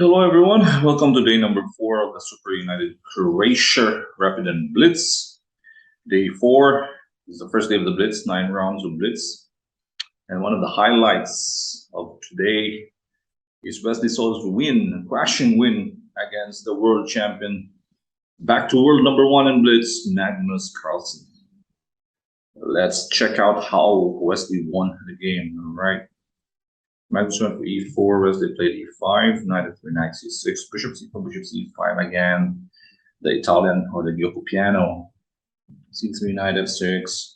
Hello everyone, welcome to day number 4 of the Super United Croatia Rapid and Blitz. Day 4 is the first day of the Blitz, 9 rounds of Blitz. And one of the highlights of today is Wesley So's win, crashing win against the world champion, back to world number 1 in Blitz, Magnus Carlsen. Let's check out how Wesley won the game, all right? Magnus went for e4, Wesley played e5, knight f3, knight c6, bishop c4, bishop c5 again. The Italian or the Gioco piano. c3, knight f6,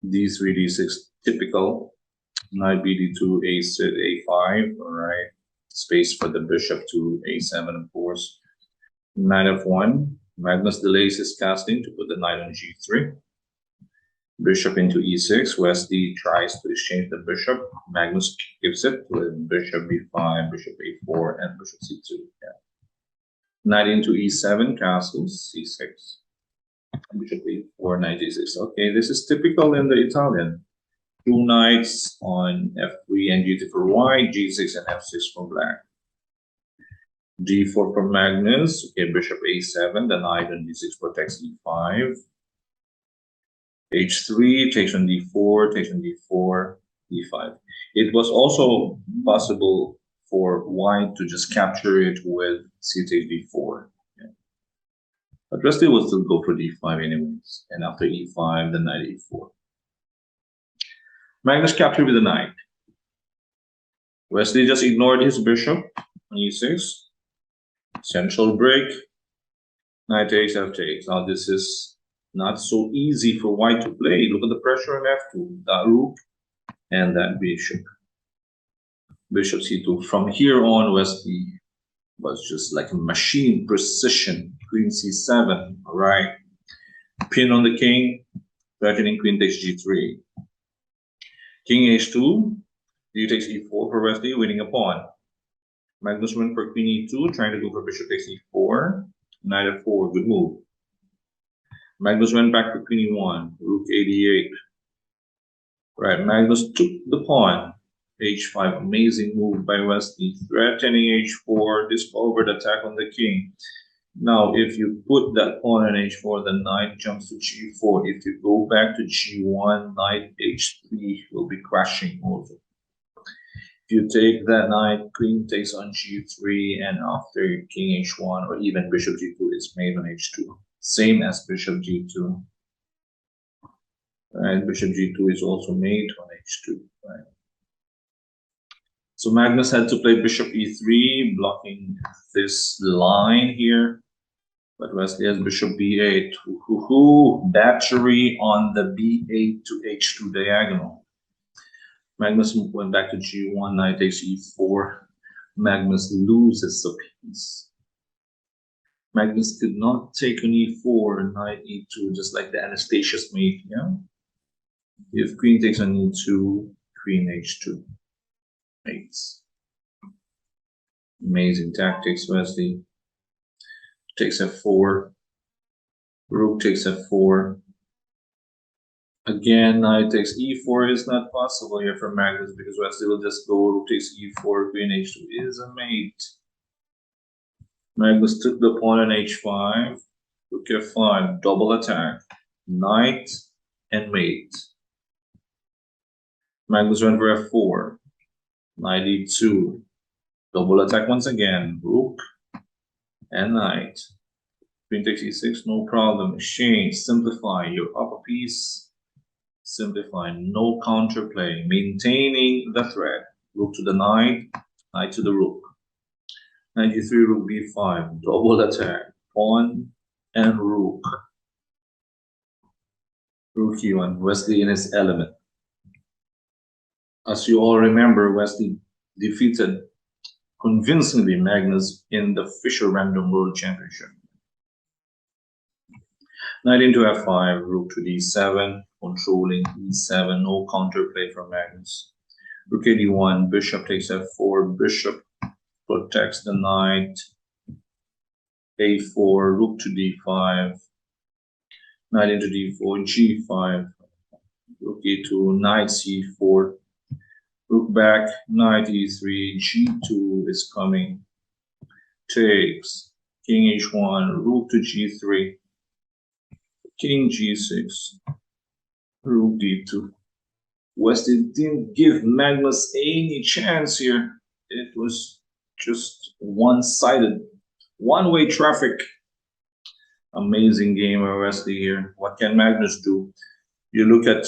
d3, d6, typical. Knight bd2, a6, a5, all right. Space for the bishop to a7, of course. Knight f1, Magnus delays his casting to put the knight on g3. Bishop into e6, Wesley tries to exchange the bishop. Magnus gives it with bishop b5, bishop a4, and bishop c2. Yeah. Knight into e7, castles, c6. Bishop a4, knight g6. Okay, this is typical in the Italian. Two knights on f3 and g2 for white, g6 and f6 for black. g4 for Magnus. Okay, bishop a7, the knight on d6 protects e5. h3 takes on d4, takes on d4, d5. It was also possible for white to just capture it with c takes d4. Yeah. But Wesley will still go for d5 anyways. And after e5, the knight e4. Magnus captured with the knight. Wesley just ignored his bishop on e6. Central break. Knight takes, f takes. Now this is not so easy for white to play. Look at the pressure on f2, that rook and that bishop. Bishop c2. From here on, Wesley was just like a machine, precision. Queen c7, all right. Pin on the king, threatening queen takes g3. King h2, d takes e4 for Wesley, winning a pawn. Magnus went for queen e2, trying to go for bishop takes e4. Knight f4, good move. Magnus went back to queen e1, rook a8. Right, Magnus took the pawn. h5, amazing move by Wesley, threatening h4, this forward attack on the king. Now, if you put that pawn on h4, the knight jumps to g4. If you go back to g1, knight h3 will be crashing over. If you take that knight, queen takes on g3, and after king h1 or even bishop g2, it's made on h2. Same as bishop g2. Right, bishop g2 is also made on h2. Right. So Magnus had to play bishop e3, blocking this line here. But Wesley has bishop b8. Battery on the b8 to h2 diagonal. Magnus went back to g1, knight takes e4. Magnus loses a piece. Magnus could not take on e4, knight e2, just like the Anastasia's mate, yeah? If queen takes on e2, queen h2. Mates. Amazing tactics, Wesley. Takes f4. Rook takes f4. Again, knight takes e4 is not possible here for Magnus because Wesley will just go rook takes e4, queen h2 is a mate. Magnus took the pawn on h5, rook f5, double attack, knight and mate. Magnus went for f4, knight e2, double attack once again, rook and knight. Queen takes e6, no problem, exchange, simplify, you're up a piece, simplify, no counterplay, maintaining the threat, rook to the knight, knight to the rook. Knight e3, rook b5, double attack, pawn and rook. Rook e1, Wesley in his element. As you all remember, Wesley defeated convincingly Magnus in the Fischer Random World Championship. Knight into f5, rook to d7, controlling e7, no counterplay from Magnus. Rook d1, bishop takes f4, bishop protects the knight, a4, rook to d5, knight into d4, g5, rook e2, knight c4, rook back, knight e3, g2 is coming, takes king h1, rook to g3, king g6, rook d2. Wesley didn't give Magnus any chance here. It was just one-sided, one-way traffic. Amazing game by Wesley here. What can Magnus do? You look at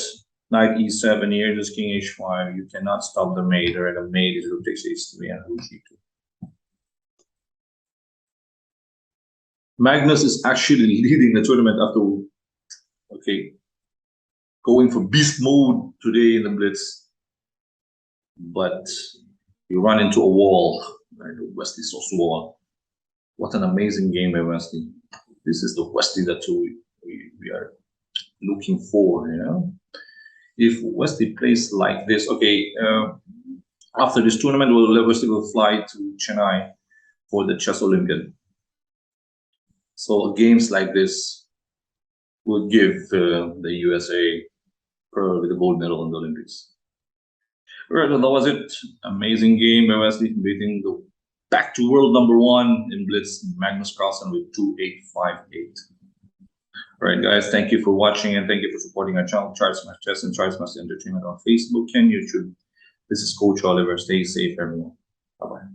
knight e7 here, just king h5. You cannot stop the mate, or the mate is rook takes h3 and rook g2. Magnus is actually leading the tournament after, going for beast mode today in the Blitz. But you run into a wall, right? Wesley So wall. What an amazing game by Wesley. This is the Wesley that we are looking for, you know? If Wesley plays like this, after this tournament, Wesley will fly to Chennai for the Chess Olympiad. So games like this would give the USA probably the gold medal in the Olympics. Right, that was it. Amazing game by Wesley, beating the back to world #1 in Blitz, Magnus Carlsen, with 2-8-5-8. All right, guys, thank you for watching, and thank you for supporting our channel, Try Smash Chess and Try Smash Entertainment on Facebook and YouTube. This is Coach Oliver. Stay safe, everyone. Bye-bye.